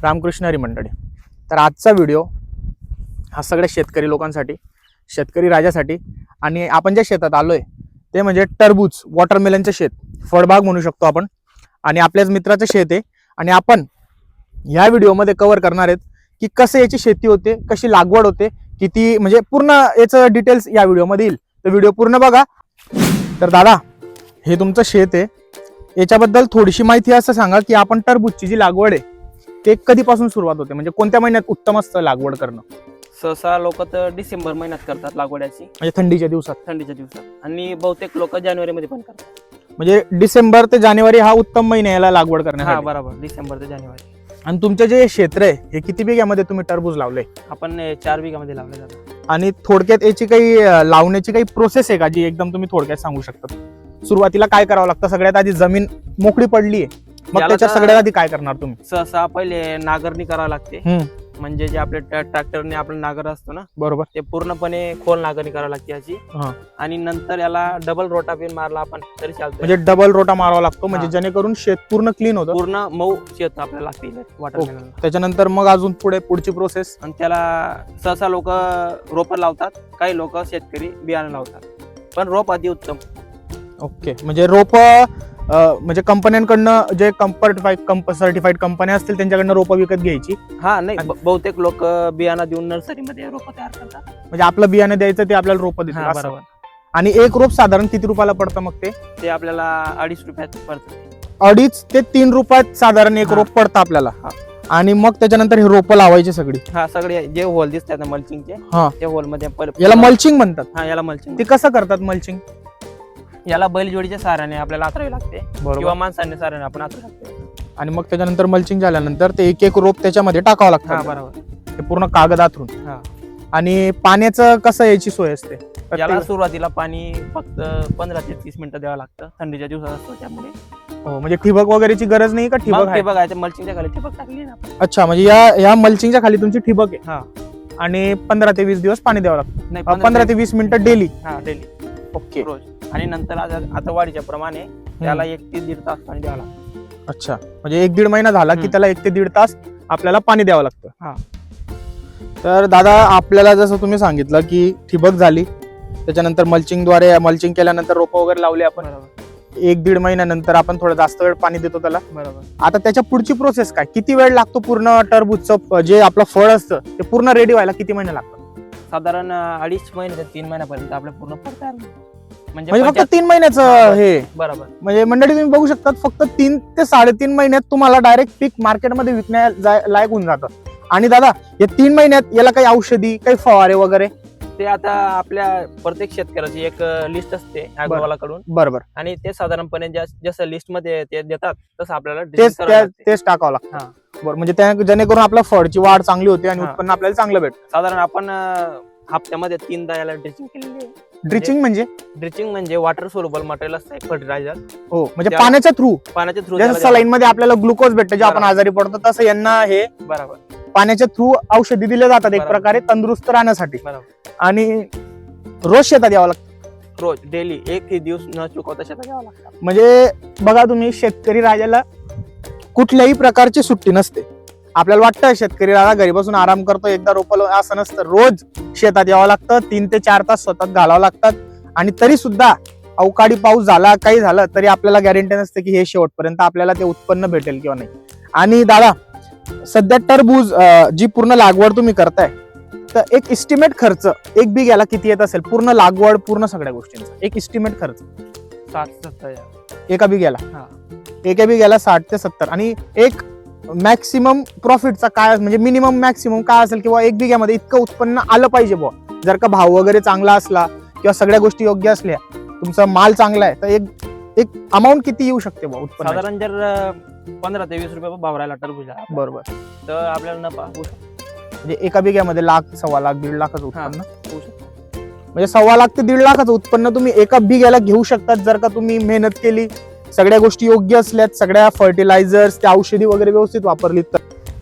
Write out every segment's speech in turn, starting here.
रामकृष्ण हरी मंडळी. तर आजचा व्हिडिओ हा सगळ्या शेतकरी लोकांसाठी, शेतकरी राजासाठी, आणि आपण ज्या शेतात आलोय ते म्हणजे टरबूज, वॉटरमेलनचं शेत, फळबाग म्हणू शकतो आपण. आणि आपल्याच मित्राचं शेत आहे. आणि आपण ह्या व्हिडिओमध्ये कव्हर करणार आहेत की कसं याची शेती होते, कशी लागवड होते, किती, म्हणजे पूर्ण याचं डिटेल्स या व्हिडिओमध्ये येईल. तर व्हिडिओ पूर्ण बघा. तर दादा, हे तुमचं शेत आहे, याच्याबद्दल थोडीशी माहिती असं सांगा की आपण टरबूजची जी लागवड आहे ते कधीपासून सुरुवात होते, म्हणजे कोणत्या महिन्यात उत्तम असतं लागवड करणं? सहसा लोक तर डिसेंबर महिन्यात करतात लागवडची, म्हणजे थंडीच्या दिवसात. आणि बहुतेक लोक जानेवारी मध्ये पण करतात. म्हणजे डिसेंबर ते जानेवारी हा उत्तम महिना याला लागवड हा करण्यासाठी. बरोबर, डिसेंबर ते जानेवारी. आणि तुमचे जे क्षेत्र आहे हे किती बिघ्यामध्ये तुम्ही टरबूज लावले? आपण 4 बिघामध्ये लावले जातात. आणि थोडक्यात याची काही लावण्याची काही प्रोसेस आहे का जी एकदम तुम्ही थोडक्यात सांगू शकता? सुरुवातीला काय करावं लागतं? सगळ्यात आधी जमीन मोकळी पडली आहे, मग याला त्याच्या तर- सगळ्यात आधी काय करणार तुम्ही? सहसा पहिले नांगरणी करावी लागते. म्हणजे जे आपले ट्रॅक्टरने आपला नांगर असतो ना, बरोबर. ते पूर्णपणे खोल नांगरणी करावी लागते याची. हा. आणि नंतर याला डबल रोटा पिन मारला आपण तरी चालतो. म्हणजे डबल रोटा मारावा लागतो, म्हणजे हा. जेणेकरून शेत पूर्ण क्लीन होतं. पूर्ण मऊ शेत आपल्याला लागते वॉटरमेलन. त्याच्यानंतर मग अजून पुढची प्रोसेस? आणि त्याला सहसा लोक रोपं लावतात, काही लोक शेतकरी बियाणं लावतात, पण रोप अति उत्तम. ओके. म्हणजे रोप म्हणजे कंपन्यांकडनं जे सर्टिफाईड कंपन्या असतील त्यांच्याकडनं रोपं विकत घ्यायची. हा नाही, बहुतेक लोक बियाणं देऊन नर्सरीमध्ये रोपं तयार करतात. म्हणजे आपलं बियाणं द्यायचं, ते आपल्याला रोपं देतात हा, असं. बरोबर. आणि एक रोप साधारण किती रुपयाला पडतं मग ते? ते आपल्याला 2.5 रुपयात पडतं. 2.5 ते 3 रुपयात साधारण एक हा. रोप पडतं आपल्याला. हा. आणि मग त्याच्यानंतर हे रोपं लावायची सगळी. हा, सगळे जे होल दिसतात ना मल्चिंगचे, हा. त्या होल मध्ये याला मल्चिंग म्हणतात. हा, याला मल्चिंग. ते कसं करतात मल्चिंग? याला बैलजोडीच्या सहाऱ्याने आपल्याला आतरावी लागते, बरोबर. किंवा माणसाने सहाऱ्याने आपण आतरू लागते. आणि मग त्याच्यानंतर मल्चिंग झाल्यानंतर ते एक रोप त्याच्यामध्ये टाकावं हा, लागतं, बरोबर. ते पूर्ण कागद आथरून. हा. आणि पाण्याचं कसं याची सोय असते? याला सुरुवातीला पाणी फक्त 15 ते 30 मिनिटं द्यावं लागतं, थंडीच्या दिवसात असतो त्यामुळे. हो, म्हणजे ठिबक वगैरेची गरज नाही का? ठिबक आहे? ठिबक आहे, मल्चिंगच्या खाली ठिबक टाकली ना आपण. अच्छा, म्हणजे या मल्चिंगच्या खाली तुमची ठिबक आहे. हा. आणि 15 ते 20 दिवस पाणी द्यावं लागतं. नाही, 15 ते 20 मिनिटं डेली. हा, डेली, ओके. रोज. आणि नंतर आता वाढीच्या प्रमाणे त्याला 1 ते 1.5 तास पाणी द्यावं लागतं. अच्छा, म्हणजे 1-1.5 महिना झाला की त्याला 1 ते 1.5 तास आपल्याला पाणी द्यावं लागतं. हा. तर दादा, आपल्याला जसं तुम्ही सांगितलं की ठिबक झाली, त्याच्यानंतर मल्चिंग केल्यानंतर रोपं वगैरे लावले आपण. बरोबर, 1-1.5 महिन्यानंतर आपण थोडं जास्त वेळ पाणी देतो त्याला. बरोबर. आता त्याच्या पुढची प्रोसेस काय? किती वेळ लागतो पूर्ण टरबूजचं जे आपलं फळ असतं ते पूर्ण रेडी व्हायला? किती महिने लागतात? साधारण 2.5 महिने ते 3 महिन्यापर्यंत आपलं पूर्ण फळ तयार होतं. म्हणजे फक्त 3 महिन्याचं हे? बरोबर. म्हणजे मंडळी, तुम्ही बघू शकता, फक्त 3 ते 3.5 महिन्यात तुम्हाला डायरेक्ट पीक मार्केटमध्ये विकण्या लायक होऊन जातं. आणि दादा, या 3 महिन्यात याला काही औषधी, काही फवारे वगैरे? ते आता आपल्या प्रत्येक शेतकऱ्याची एक लिस्ट असते कडून. बरोबर. आणि ते साधारणपणे जसं लिस्ट मध्ये ते देतात तसं आपल्याला तेच टाकावं लागतं. हा. बरोबर. म्हणजे जेणेकरून आपल्या फळची वाढ चांगली होते आणि हा. उत्पन्न आपल्याला चांगलं भेटतं. साधारण आपण हप्त्यामध्ये 3दा याला ड्रिचिंग केलेली आहे. ड्रिचिंग म्हणजे वॉटर सोल्युबल मटेरियल असतं, एक फर्टिलायझर. हो, म्हणजे त्याला- पाण्याच्या थ्रू. पाण्याच्या थ्रू. जसं सलाईन मध्ये आपल्याला ग्लुकोज भेटतं जे आपण बरोबर. आजारी पडतो, तसं यांना हे बरोबर, पाण्याच्या थ्रू औषधी दिले जातात एक बरोबर. प्रकारे तंदुरुस्त राहण्यासाठी. बरोबर. आणि रोज शेतात यावं लागतं. रोज डेली 1 दिवस न चुकवता शेतात यावं लागतं. म्हणजे बघा तुम्ही, शेतकरी राजाला कुठल्याही प्रकारची सुट्टी नसते. आपल्याला वाटतं शेतकरी राजा घरी बसून आराम करतो, एकदा रोपलं, असं नसतं. रोज शेतात यावं लागतं, 3 ते 4 तास स्वतः घालावं लागतात. आणि तरी सुद्धा अवकाळी पाऊस झाला, काही झालं तरी आपल्याला गॅरंटी नसते की हे शेवटपर्यंत आपल्याला ते उत्पन्न भेटेल किंवा नाही. आणि दादा, सध्या टरबूज जी पूर्ण लागवड तुम्ही करताय, तर एक इस्टिमेट खर्च एक बिघ्याला किती येत असेल? पूर्ण लागवड, पूर्ण सगळ्या गोष्टींचा एक इस्टिमेट खर्च 60-70 एका बिघ्याला? हा. एका बिघ्याला 60 ते 70. आणि एक मॅक्सिमम प्रॉफिटचा काय, म्हणजे मिनिमम मॅक्सिमम काय असेल, किंवा एक बिघ्यामध्ये इतकं उत्पन्न आलं पाहिजे बुवा, जर का भाव वगैरे चांगला असला किंवा सगळ्या गोष्टी योग्य असल्या, तुमचा माल चांगला आहे, तर एक अमाऊंट किती येऊ शकते बुवा उत्पन्न? साधारण जर 15 ते 20 रुपये भाव राहिला टरबूजला, बरोबर, तर आपल्याला नफा होऊ शकतो. म्हणजे एका बिघ्यामध्ये 1,00,000, 1.25 लाख, 1.5 लाखाचं उत्पन्न होऊ शकतो. म्हणजे 1.25 लाख ते 1.5 लाखाचं उत्पन्न तुम्ही एका बिघ्याला घेऊ शकतात, जर का तुम्ही मेहनत केली, सगळ्या गोष्टी योग्य असल्यात, सगळ्या फर्टिलायझर्स, त्या औषधी वगैरे व्यवस्थित वापरली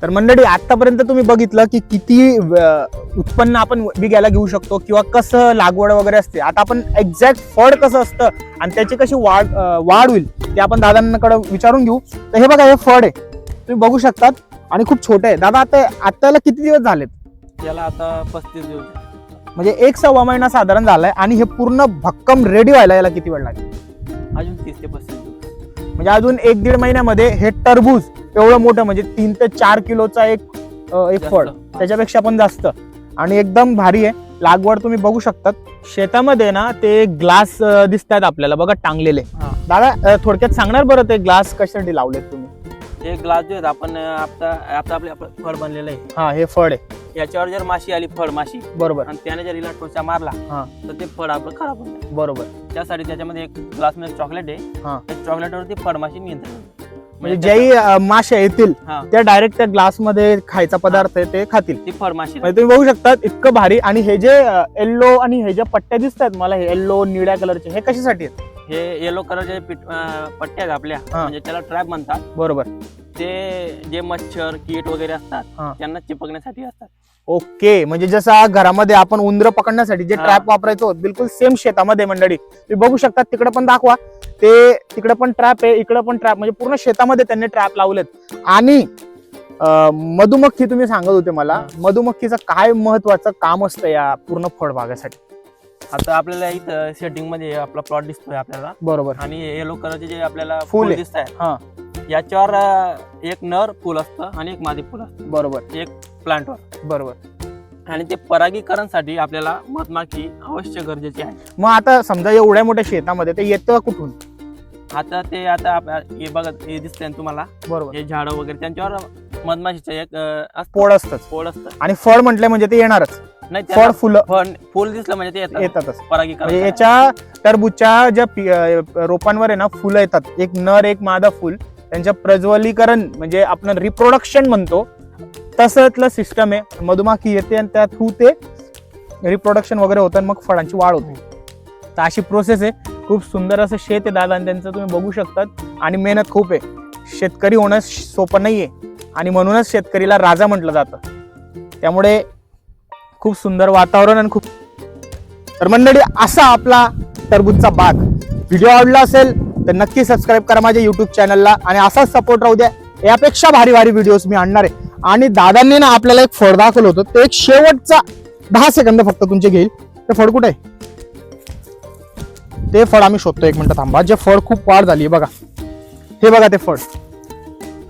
तर मंडळी, आतापर्यंत तुम्ही बघितलं की किती उत्पन्न आपण बिघ्याला घेऊ शकतो किंवा कसं लागवड वगैरे असते. आता आपण एक्झॅक्ट फळ कसं असतं आणि त्याची कशी वाढ होईल ते आपण दादांकडे विचारून घेऊ. तर हे बघा, हे फळ आहे, तुम्ही बघू शकतात, आणि खूप छोटे आहे. दादा आताला किती दिवस झालेत? त्याला आता 35 दिवस म्हणजे 1-1.25 महिना साधारण झालाय आणि हे पूर्ण भक्कम रेडी व्हायला याला किती वेळ लागेल? अजून 30 ते 35 दिवस. म्हणजे अजून 1-1.5 महिन्यामध्ये हे टरबूज एवढं मोठं म्हणजे 3 ते 4 किलोचा एक जास्त. फळ, त्याच्यापेक्षा पण जास्त, आणि एकदम भारी आहे. लागवड तुम्ही बघू शकतात. शेतामध्ये ना ते ग्लास दिसतात आपल्याला बघा टांगलेले. हा. दादा थोडक्यात सांगणार बरं ते ग्लास कशासाठी लावलेत तुम्ही? हे ग्लास जे आहेत आपण आता आपलं फळ बनलेलं आहे, हा, हे फळ आहे याच्यावर जर माशी आली, फळ माशी, बरोबर. आणि त्याने जर हिला टोचा मारला हा. तर ते फळ आपलं खराब होतं. बरोबर. त्यासाठी त्याच्यामध्ये एक ग्लास मध्ये चॉकलेट आहे, हा. त्या चॉकलेटवरती फळमाशी नियंत्रण होतं. म्हणजे ज्याही माश्या येतील हा, त्या डायरेक्ट त्या ग्लास मध्ये खायचा पदार्थ आहे ते खातील. ती फळमाशी म्हणजे तुम्ही बघू शकता इतकं भारी. आणि हे जे येल्लो आणि हे ज्या पट्ट्या दिसतात मला, हे येल्लो निळ्या कलरचे, हे कशासाठी आहेत? हे येलो कलरचे पट्ट्या आहेत आपल्या, हा. म्हणजे त्याला ट्रॅप म्हणतात. बरोबर. ते जे मच्छर कीट वगैरे असतात हा. त्यांना चिपकण्यासाठी असतात. ओके, म्हणजे जसं घरामध्ये आपण उंदरं पकडण्यासाठी जे हा. ट्रॅप वापरायचो, बिलकुल सेम शेतामध्ये मंडळी तुम्ही बघू शकता. तिकडे पण दाखवा, ते तिकडे पण ट्रॅप आहे, इकडे पण ट्रॅप, म्हणजे पूर्ण शेतामध्ये त्यांनी ट्रॅप लावलेत. आणि मधुमक्खी तुम्ही सांगत होते मला, हा. मधुमक्खीचं काय महत्वाचं काम असतं या पूर्ण फळबागासाठी? आता आपल्याला इथं सेटिंग मध्ये आपला प्लॉट दिसतोय आपल्याला, बरोबर. आणि येलो कलरचे जे आपल्याला फुल फुल आहे. दिसत हा. आहे, याच्यावर एक नर फुल असतं आणि एक मादी फुल असतं बरोबर. एक प्लांटवर. बरोबर. आणि ते परागीकरणसाठी आपल्याला मधमाखी अवश्य गरजेची आहे. मग आता समजा एवढ्या मोठ्या शेतामध्ये ते येतं कुठून? आता हे बघा, हे दिसतंय ना तुम्हाला, बरोबर. हे झाडं वगैरे त्यांच्यावर मधमाशीचं एक पोळ असतं. पोळ असतं. आणि फळ म्हटलं म्हणजे ते येणारच. नाही, फळ त्याला फुलं फुल दिसलं म्हणजे ते येतात येतातच. परागीकरण म्हणजे करायला. याच्या टरबूजच्या ज्या रोपांवर आहे ना फुलं येतात, एक नर एक मादा फुल, त्यांच्या प्रज्वलीकरण म्हणजे आपण रिप्रोडक्शन म्हणतो तसंतलं सिस्टम आहे. मधुमाखी येते आणि त्या थ्रू ते रिप्रोडक्शन वगैरे होतं आणि मग फळांची वाढ होते. तर अशी प्रोसेस आहे. खूप सुंदर असं शेत आहे दादा, आणि त्यांचं तुम्ही बघू शकतात. आणि मेहनत खूप आहे. शेतकरी होणं सोपं नाहीये, आणि म्हणूनच शेतकरीला राजा म्हटलं जातं. त्यामुळे खूप सुंदर वातावरण आणि खूप. तर मंडळी असा आपला टरबूजचा बाग. व्हिडिओ आवडला असेल तर नक्की सबस्क्राईब करा माझ्या युट्यूब चॅनलला, आणि असाच सपोर्ट राहू द्या. यापेक्षा भारी भारी व्हिडिओज मी आणणार आहे. आणि दादांनी ना आपल्याला एक फळ दाखवलं होतं, ते एक शेवटचा 10 सेकंद फक्त तुमचे घेईल. ते फळ कुठे आहे? ते फळ आम्ही शोधतो. 1 मिनिट थांबा. जे फळ खूप वाढ झाली बघा, हे बघा ते फळ.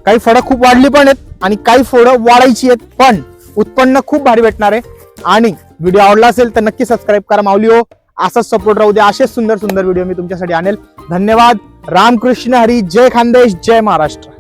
काही फळं खूप वाढली पण आहेत आणि काही फळं वाढायची आहेत, पण उत्पन्न खूप भारी भेटणार आहे. आणि व्हिडिओ आवडला असेल तर नक्की सबस्क्राईब करा माऊलीओ. असाच सपोर्ट राहू द्या. असेच सुंदर सुंदर व्हिडिओ मी तुमच्यासाठी आणेल. धन्यवाद. रामकृष्ण हरी. जय खानदेश. जय महाराष्ट्र.